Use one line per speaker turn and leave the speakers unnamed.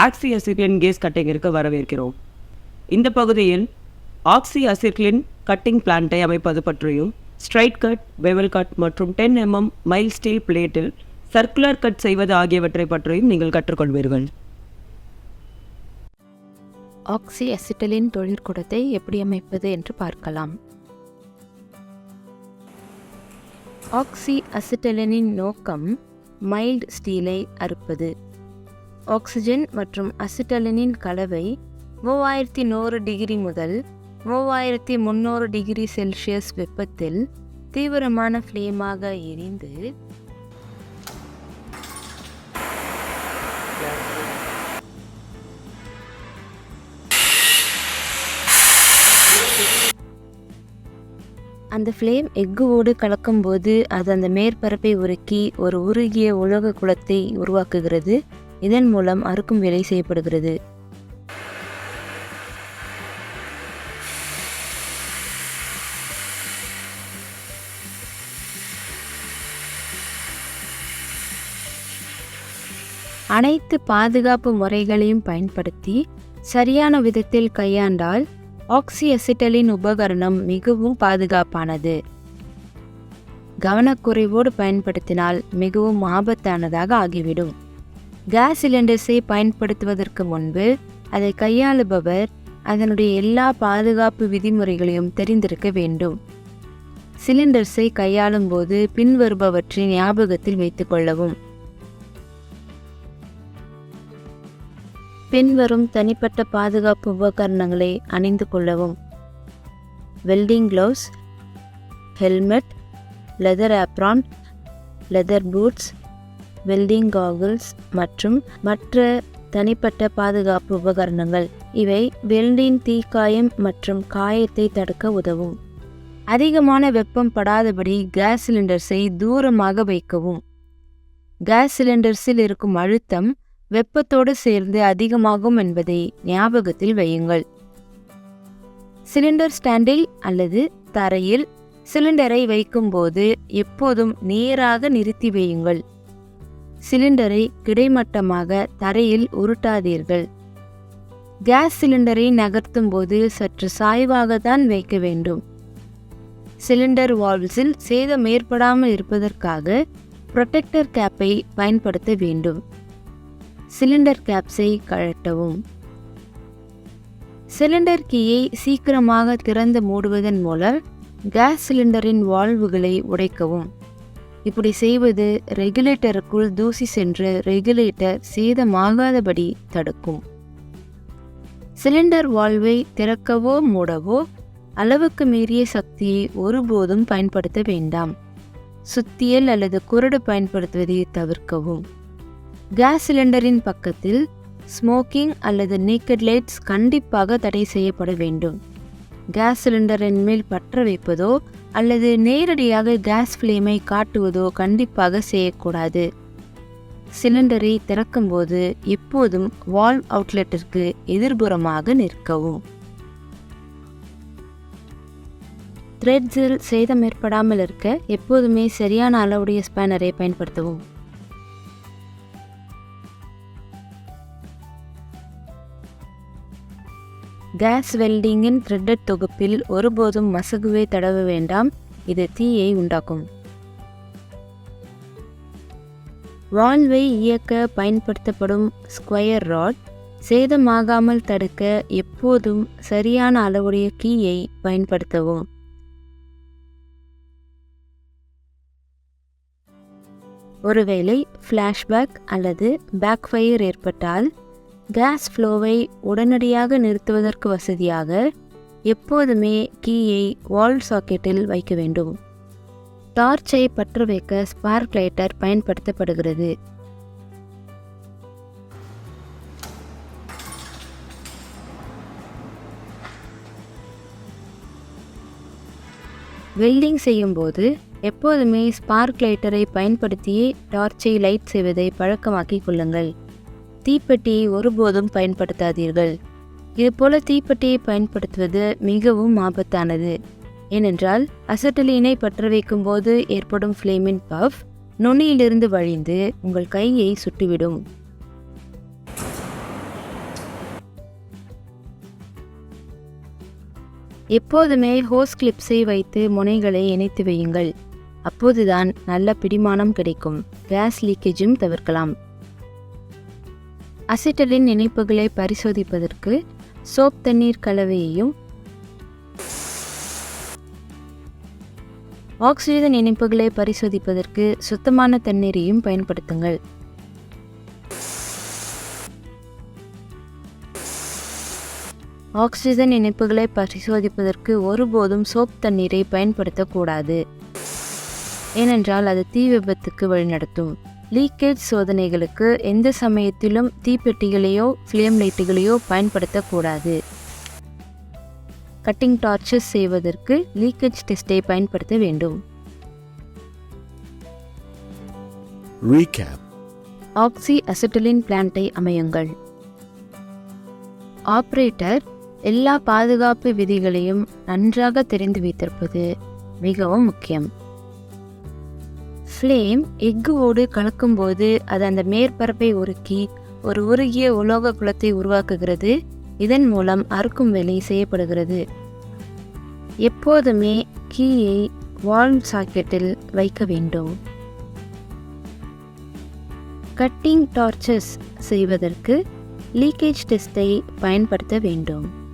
ஆக்சி-அசிட்லின் case கட்டிங்கிற்கு வரவேற்கிறோம். இந்த பகுதியில் ஆக்சி-அசிட்லின் கட்டிங் பிளான்ட்டை அமைப்பது பற்றியும், ஸ்ட்ரைட் கட், பெவல் கட் மற்றும் 10 mm மைல் ஸ்டீல் பிளேட்டில் சர்க்குலர் கட் செய்வது ஆகியவற்றை பற்றியும் நீங்கள் கற்றுக்கொள்வீர்கள்.
ஆக்சி-அசிட்டலின் தொழிற்கூடத்தை எப்படி அமைப்பது என்று பார்க்கலாம். ஆக்சி-அசிட்டலினின் நோக்கம் மைல்டு ஸ்டீலை அறுப்பது. ஆக்சிஜன் மற்றும் அசிட்டலினின் கலவை 3100 டிகிரி முதல் 3300 டிகிரி செல்சியஸ் வெப்பத்தில் தீவிரமான ஃப்ளேமாக எரிந்து அந்த ஃப்ளேம் எஃகுவோடு கலக்கும்போது அது அந்த மேற்பரப்பை உருக்கி ஒரு உருகிய உலோக குளத்தை உருவாக்குகிறது. இதன் மூலம் அறுக்கும் வேலை செய்யப்படுகிறது. அனைத்து பாதுகாப்பு முறைகளையும் பயன்படுத்தி சரியான விதத்தில் கையாண்டால் ஆக்சி-அசிட்டலின் உபகரணம் மிகவும் பாதுகாப்பானது. கவனக்குறைவோடு பயன்படுத்தினால் மிகவும் ஆபத்தானதாக ஆகிவிடும். கேஸ் சிலிண்டர்ஸை பயன்படுத்துவதற்கு முன்பு அதை கையாளுபவர் அதனுடைய எல்லா பாதுகாப்பு விதிமுறைகளையும் தெரிந்திருக்க வேண்டும். சிலிண்டர்ஸை கையாளும் போது பின்வருபவற்றை ஞாபகத்தில் வைத்துக் கொள்ளவும். பின்வரும் தனிப்பட்ட பாதுகாப்பு உபகரணங்களை அணிந்து கொள்ளவும். Welding gloves, helmet, leather apron, leather boots, welding goggles மற்றும் மற்ற தனிப்பட்ட பாதுகாப்பு உபகரணங்கள். இவை வெல்டின் தீக்காயம் மற்றும் காயத்தை தடுக்க உதவும். அதிகமான வெப்பம் படாதபடி கேஸ் சிலிண்டர்ஸை தூரமாக வைக்கவும். கேஸ் சிலிண்டர்ஸில் இருக்கும் அழுத்தம் வெப்பத்தோடு சேர்ந்து அதிகமாகும் என்பதை ஞாபகத்தில் வையுங்கள். சிலிண்டர் ஸ்டாண்டில் அல்லது தரையில் சிலிண்டரை வைக்கும்போது எப்போதும் நேராக நிறுத்தி வையுங்கள். சிலிண்டரை கிடைமட்டமாக தரையில் உருட்டாதீர்கள். கேஸ் சிலிண்டரை நகர்த்தும் போது சற்று சாய்வாகத்தான் வைக்க வேண்டும். சிலிண்டர் வால்வ்ஸில் சேதம் ஏற்படாமல் இருப்பதற்காக புரொடெக்டர் கேப்பை பயன்படுத்த வேண்டும். சிலிண்டர் கேப்ஸை கழட்டவும். சிலிண்டர் கீயை சீக்கிரமாக திறந்து மூடுவதன் மூலம் கேஸ் சிலிண்டரின் வால்வுகளை உடைக்கவும். இப்படி செய்வது ரெகுலேட்டருக்குள் தூசி சென்று ரெகுலேட்டர் சேதமாகாதபடி தடுக்கும். சிலிண்டர் வால்வை திறக்கவோ மூடவோ அளவுக்கு மீறிய சக்தியை ஒருபோதும் பயன்படுத்த வேண்டாம். சுத்தியல் அல்லது குரடு பயன்படுத்துவதை தவிர்க்கவும். கேஸ் சிலிண்டரின் பக்கத்தில் ஸ்மோக்கிங் அல்லது நேக்கட் லைட்ஸ் கண்டிப்பாக தடை செய்யப்பட வேண்டும். கேஸ் சிலிண்டரின் மேல் பற்ற வைப்பதோ அல்லது நேரடியாக கேஸ் ஃப்ளேமை காட்டுவதோ கண்டிப்பாக செய்யக்கூடாது. சிலிண்டரை திறக்கும்போது எப்போதும் வால்வ் அவுட்லெட்டிற்கு எதிர்புறமாக நிற்கவும். த்ரெட்ஸில் சேதம் ஏற்படாமல் இருக்க எப்போதுமே சரியான அளவுடைய ஸ்பேனரை பயன்படுத்தவும். கேஸ் வெல்டிங்கின் த்ரெட்டட் தொகுப்பில் ஒருபோதும் மசகுவை தடவ வேண்டாம். இது தீயை உண்டாக்கும். வால்வை இயக்க பயன்படுத்தப்படும் ஸ்கொயர் ராட் சேதமாகாமல் தடுக்க எப்போதும் சரியான அளவுடைய கீயை பயன்படுத்தவும். ஒருவேளை ஃப்ளாஷ்பேக் அல்லது பேக்ஃபயர் ஏற்பட்டால் கேஸ் ஃப்ளோவை உடனடியாக நிறுத்துவதற்கு வசதியாக எப்போதுமே கீயை வால் சாக்கெட்டில் வைக்க வேண்டும். டார்ச்சை பற்ற வைக்க ஸ்பார்க் லைட்டர் பயன்படுத்தப்படுகிறது. வெல்டிங் செய்யும்போது எப்போதுமே ஸ்பார்க் லைட்டரை பயன்படுத்தியே டார்ச்சை லைட் செய்வதை பழக்கமாக்கிக் கொள்ளுங்கள். தீப்பெட்டியை ஒருபோதும் பயன்படுத்தாதீர்கள். இதுபோல தீப்பெட்டியை பயன்படுத்துவது மிகவும் ஆபத்தானது. ஏனென்றால் அசெட்டிலீனை பற்ற வைக்கும் போது ஏற்படும் ஃப்ளேமின் பஃப் நுனியிலிருந்து வழிந்து உங்கள் கையை சுட்டுவிடும். எப்போதுமே ஹோஸ் கிளிப்ஸை வைத்து முனைகளை இணைத்து வையுங்கள். அப்போதுதான் நல்ல பிடிமானம் கிடைக்கும். கேஸ் லீக்கேஜும் தவிர்க்கலாம். அசிட்டலின் இணைப்புகளை பரிசோதிப்பதற்கு சோப் தண்ணீர் கலவையையும் ஆக்சிஜன் இணைப்புகளை பரிசோதிப்பதற்கு சுத்தமான தண்ணீரையும் பயன்படுத்துங்கள். ஆக்சிஜன் இணைப்புகளை பரிசோதிப்பதற்கு ஒருபோதும் சோப் தண்ணீரை பயன்படுத்தக்கூடாது. ஏனென்றால் அது தீ விபத்துக்கு வழிநடத்தும். லீக்கேஜ் சோதனைகளுக்கு எந்த சமயத்திலும் தீப்பெட்டிகளையோ ஃப்ளேம் லைட்டுகளையோ பயன்படுத்தக்கூடாது. கட்டிங் டார்ச்சஸ் செய்வதற்கு லீக்கேஜ் டெஸ்டை பயன்படுத்த வேண்டும்.
Recap.
ஆக்சி-அசிட்டிலின் பிளான்ட்டை அமையுங்கள். ஆபரேட்டர் எல்லா பாதுகாப்பு விதிகளையும் நன்றாக தெரிந்து வைத்திருப்பது மிகவும் முக்கியம். ஃப்ளேம் எஃகுவோடு கலக்கும்போது அது அந்த மேற்பரப்பை உருக்கி ஒரு உருகிய உலோக குளத்தை உருவாக்குகிறது. இதன் மூலம் அறுக்கும் வேலை செய்யப்படுகிறது. எப்போதுமே கீயை வால்வ் சாக்கெட்டில் வைக்க வேண்டும். கட்டிங் டார்ச்சஸ் செய்வதற்கு லீக்கேஜ் டெஸ்டை பயன்படுத்த வேண்டும்.